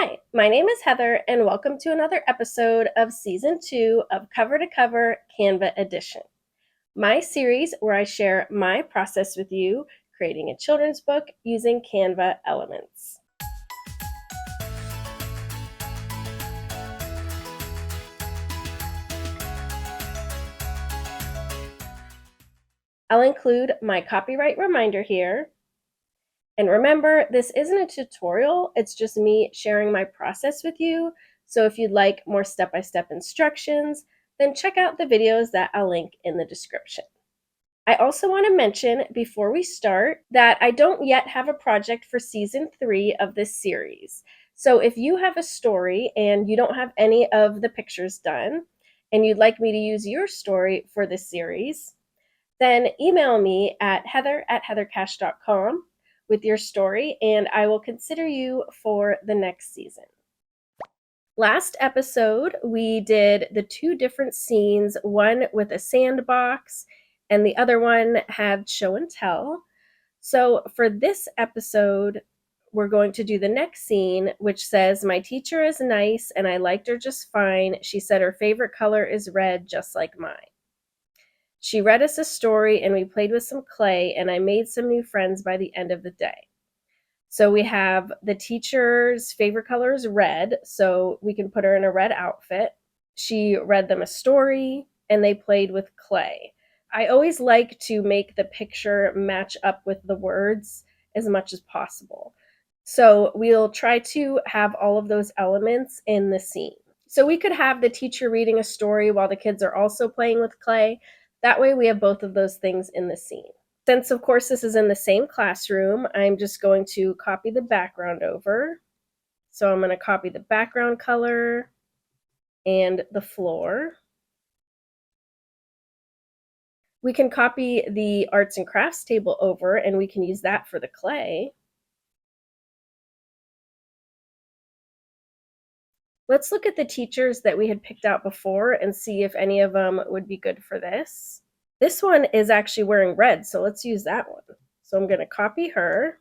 Hi, my name is Heather, and welcome to another episode of Season 2 of Cover to Cover Canva Edition, my series where I share my process with you creating a children's book using Canva elements. I'll include my copyright reminder here. And remember, this isn't a tutorial, it's just me sharing my process with you. So if you'd like more step-by-step instructions, then check out the videos that I'll link in the description. I also want to mention before we start that I don't yet have a project for season 3 of this series. So if you have a story and you don't have any of the pictures done and you'd like me to use your story for this series, then email me at heather@heathercash.com with your story and I will consider you for the next season. Last episode, we did the two different scenes, one with a sandbox and the other one had show and tell. So for this episode, we're going to do the next scene, which says, "My teacher is nice and I liked her just fine. She said her favorite color is red, just like mine. She read us a story and we played with some clay and I made some new friends by the end of the day." So we have the teacher's favorite color is red, so we can put her in a red outfit. She read them a story and they played with clay. I always like to make the picture match up with the words as much as possible. So we'll try to have all of those elements in the scene. So we could have the teacher reading a story while the kids are also playing with clay. That way we have both of those things in the scene. Since, of course, this is in the same classroom, I'm just going to copy the background over. So I'm going to copy the background color and the floor. We can copy the arts and crafts table over and we can use that for the clay. Let's look at the teachers that we had picked out before and see if any of them would be good for this. This one is actually wearing red, so let's use that one. So I'm going to copy her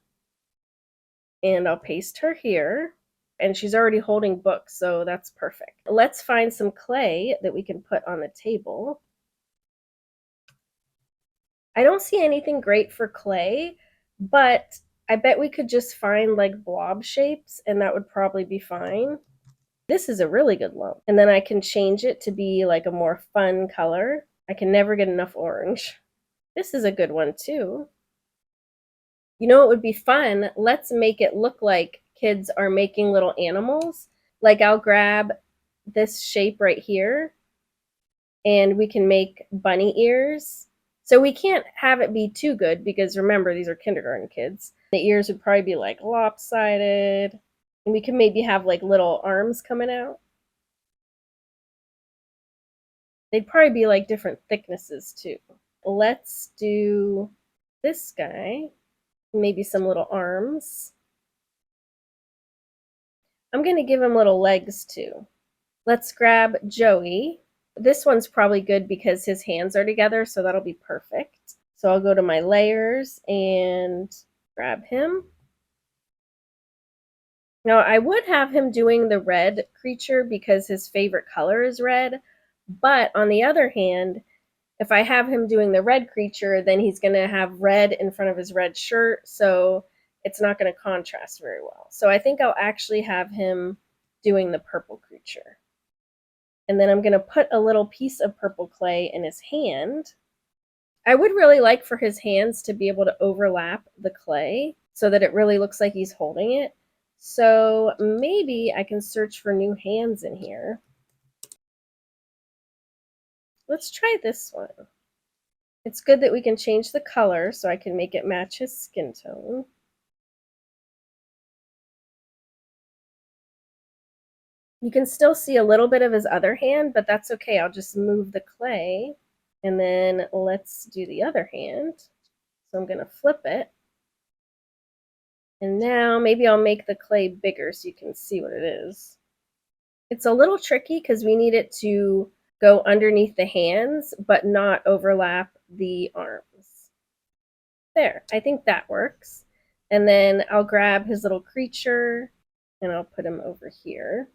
and I'll paste her here. And she's already holding books, so that's perfect. Let's find some clay that we can put on the table. I don't see anything great for clay, but I bet we could just find like blob shapes and that would probably be fine. This is a really good lump. And then I can change it to be like a more fun color. I can never get enough orange. This is a good one too. You know what would be fun? Let's make it look like kids are making little animals. Like I'll grab this shape right here and we can make bunny ears. So we can't have it be too good because remember, these are kindergarten kids. The ears would probably be like lopsided. And we can maybe have like little arms coming out. They'd probably be like different thicknesses too. Let's do this guy. Maybe some little arms. I'm going to give him little legs too. Let's grab Joey. This one's probably good because his hands are together, so that'll be perfect. So I'll go to my layers and grab him. Now I would have him doing the red creature because his favorite color is red, but on the other hand, if I have him doing the red creature, then he's going to have red in front of his red shirt, so it's not going to contrast very well. So I think I'll actually have him doing the purple creature. And then I'm going to put a little piece of purple clay in his hand. I would really like for his hands to be able to overlap the clay so that it really looks like he's holding it. So maybe I can search for new hands in here. Let's try this one. It's good that we can change the color so I can make it match his skin tone. You can still see a little bit of his other hand, but that's okay. I'll just move the clay and then let's do the other hand. So I'm going to flip it. And now maybe I'll make the clay bigger so you can see what it is. It's a little tricky because we need it to go underneath the hands, but not overlap the arms. There, I think that works. And then I'll grab his little creature and I'll put him over here.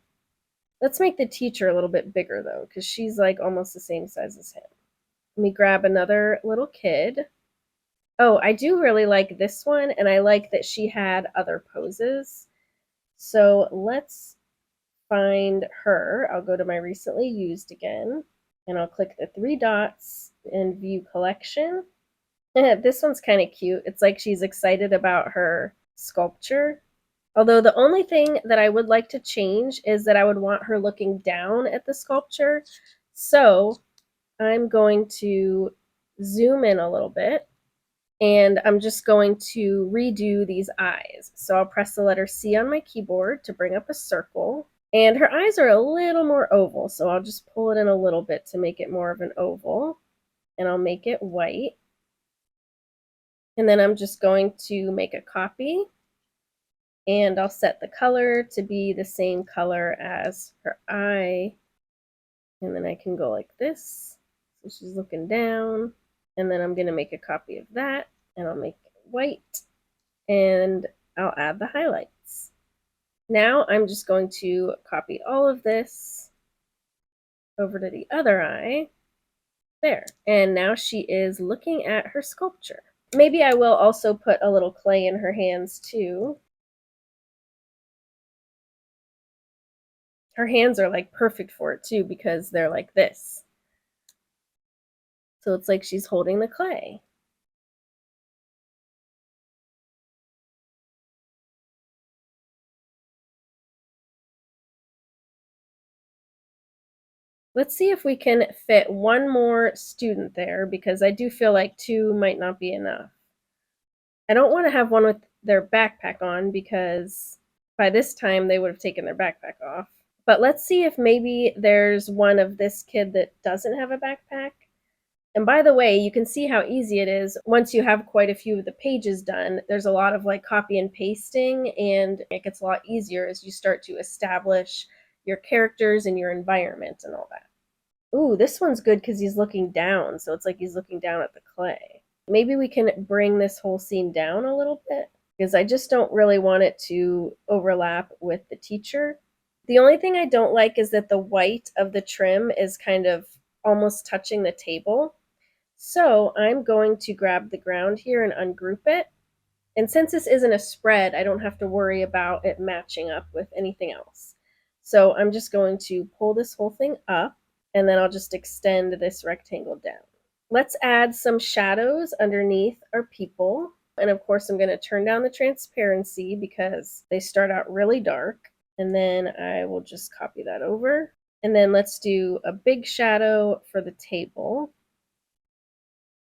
Let's make the teacher a little bit bigger though, because she's like almost the same size as him. Let me grab another little kid. Oh, I do really like this one, and I like that she had other poses. So let's find her. I'll go to my recently used again, and I'll click the three dots and view collection. This one's kind of cute. It's like she's excited about her sculpture. Although the only thing that I would like to change is that I would want her looking down at the sculpture. So I'm going to zoom in a little bit, and I'm just going to redo these eyes. So I'll press the letter C on my keyboard to bring up a circle. And her eyes are a little more oval, so I'll just pull it in a little bit to make it more of an oval. And I'll make it white. And then I'm just going to make a copy. And I'll set the color to be the same color as her eye. And then I can go like this. So she's looking down. And then I'm going to make a copy of that. And I'll make it white. And I'll add the highlights. Now I'm just going to copy all of this over to the other eye. There. And now she is looking at her sculpture. Maybe I will also put a little clay in her hands too. Her hands are like perfect for it too, because they're like this. So it's like she's holding the clay. Let's see if we can fit one more student there, because I do feel like two might not be enough. I don't want to have one with their backpack on, because by this time they would have taken their backpack off. But let's see if maybe there's one of this kid that doesn't have a backpack. And by the way, you can see how easy it is once you have quite a few of the pages done. There's a lot of like copy and pasting, and it gets a lot easier as you start to establish your characters and your environment and all that. Ooh, this one's good because he's looking down, so it's like he's looking down at the clay. Maybe we can bring this whole scene down a little bit, because I just don't really want it to overlap with the teacher. The only thing I don't like is that the white of the trim is kind of almost touching the table. So I'm going to grab the ground here and ungroup it. And since this isn't a spread, I don't have to worry about it matching up with anything else. So I'm just going to pull this whole thing up, and then I'll just extend this rectangle down. Let's add some shadows underneath our people. And of course, I'm going to turn down the transparency because they start out really dark. And then I will just copy that over. And then let's do a big shadow for the table.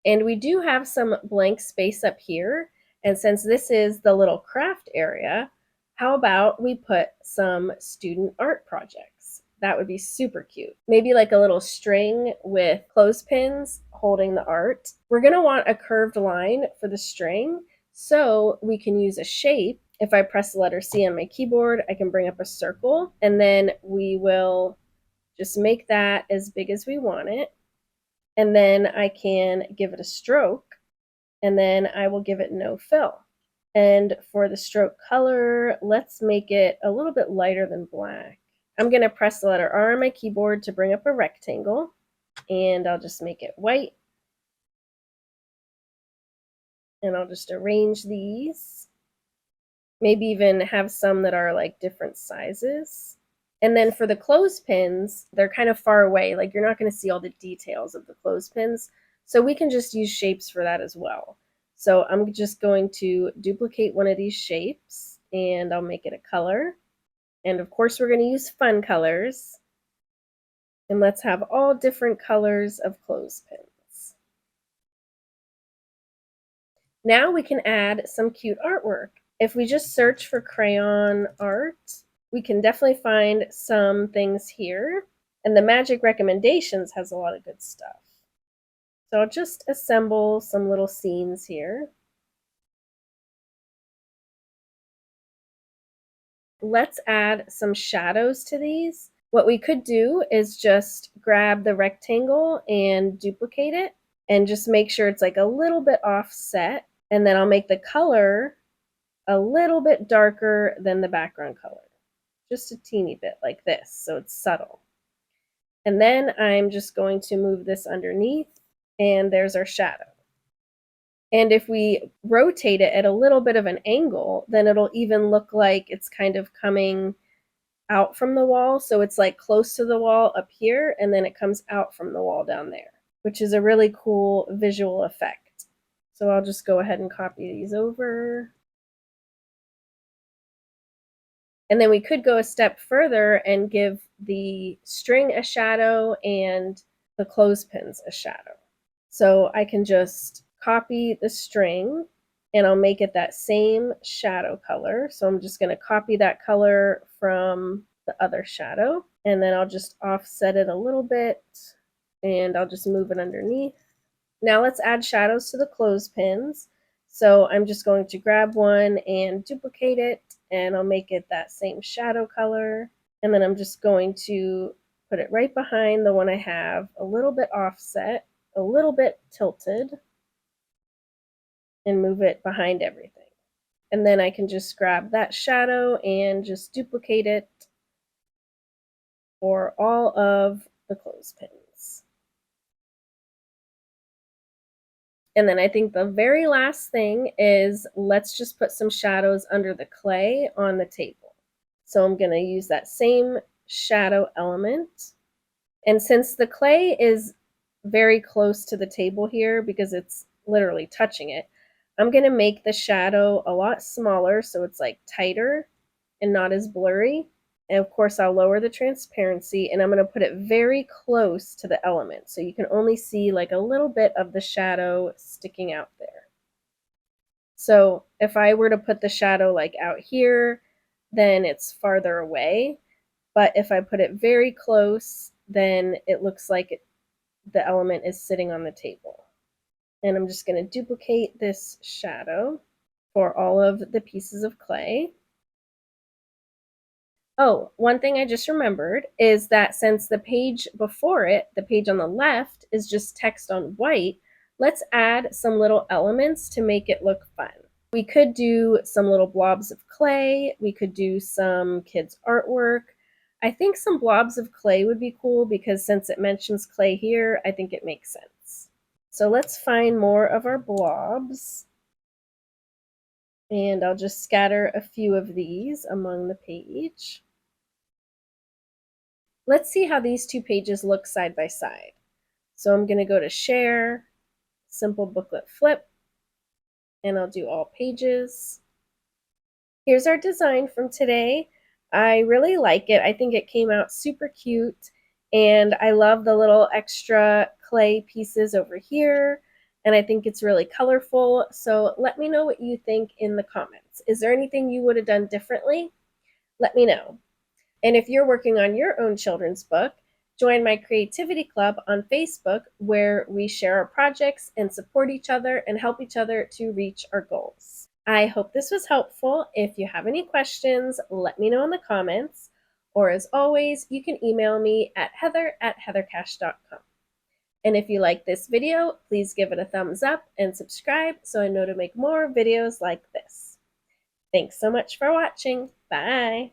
And we do have some blank space up here. And since this is the little craft area, how about we put some student art projects? That would be super cute. Maybe like a little string with clothespins holding the art. We're going to want a curved line for the string, so we can use a shape. If I press the letter C on my keyboard, I can bring up a circle, and then we will just make that as big as we want it. And then I can give it a stroke, and then I will give it no fill. And for the stroke color, let's make it a little bit lighter than black. I'm going to press the letter R on my keyboard to bring up a rectangle, and I'll just make it white. And I'll just arrange these. Maybe even have some that are like different sizes. And then for the clothespins, they're kind of far away. Like you're not going to see all the details of the clothespins. So we can just use shapes for that as well. So I'm just going to duplicate one of these shapes, and I'll make it a color. And of course, we're going to use fun colors. And let's have all different colors of clothespins. Now we can add some cute artwork. If we just search for crayon art, we can definitely find some things here. And the Magic Recommendations has a lot of good stuff. So I'll just assemble some little scenes here. Let's add some shadows to these. What we could do is just grab the rectangle and duplicate it, and just make sure it's like a little bit offset. And then I'll make the color a little bit darker than the background color. just a teeny bit like this, so it's subtle. And then I'm just going to move this underneath, and there's our shadow. And if we rotate it at a little bit of an angle, then it'll even look like it's kind of coming out from the wall. So it's like close to the wall up here, and then it comes out from the wall down there, which is a really cool visual effect. So I'll just go ahead and copy these over. And then we could go a step further and give the string a shadow and the clothespins a shadow. So I can just copy the string and I'll make it that same shadow color. So I'm just going to copy that color from the other shadow, and then I'll just offset it a little bit and I'll just move it underneath. Now let's add shadows to the clothespins. So I'm just going to grab one and duplicate it, and I'll make it that same shadow color. And then I'm just going to put it right behind the one I have, a little bit offset, a little bit tilted, and move it behind everything. And then I can just grab that shadow and just duplicate it for all of the clothespins. And then I think the very last thing is, let's just put some shadows under the clay on the table. So I'm going to use that same shadow element. And since the clay is very close to the table here, because it's literally touching it, I'm going to make the shadow a lot smaller so it's like tighter and not as blurry. And of course, I'll lower the transparency, and I'm going to put it very close to the element, so you can only see like a little bit of the shadow sticking out there. So if I were to put the shadow like out here, then it's farther away. But if I put it very close, then it looks like the element is sitting on the table. And I'm just going to duplicate this shadow for all of the pieces of clay. Oh, one thing I just remembered is that since the page before it, the page on the left, is just text on white, let's add some little elements to make it look fun. We could do some little blobs of clay. We could do some kids' artwork. I think some blobs of clay would be cool because since it mentions clay here, I think it makes sense. So let's find more of our blobs. And I'll just scatter a few of these among the page. Let's see how these two pages look side by side. So I'm going to go to Share, Simplebooklet Flip, and I'll do all pages. Here's our design from today. I really like it. I think it came out super cute, and I love the little extra clay pieces over here, and I think it's really colorful. So let me know what you think in the comments. Is there anything you would have done differently? Let me know. And if you're working on your own children's book, join my Creativity Club on Facebook, where we share our projects and support each other and help each other to reach our goals. I hope this was helpful. If you have any questions, let me know in the comments. Or as always, you can email me at heather@heathercash.com. And if you like this video, please give it a thumbs up and subscribe so I know to make more videos like this. Thanks so much for watching. Bye.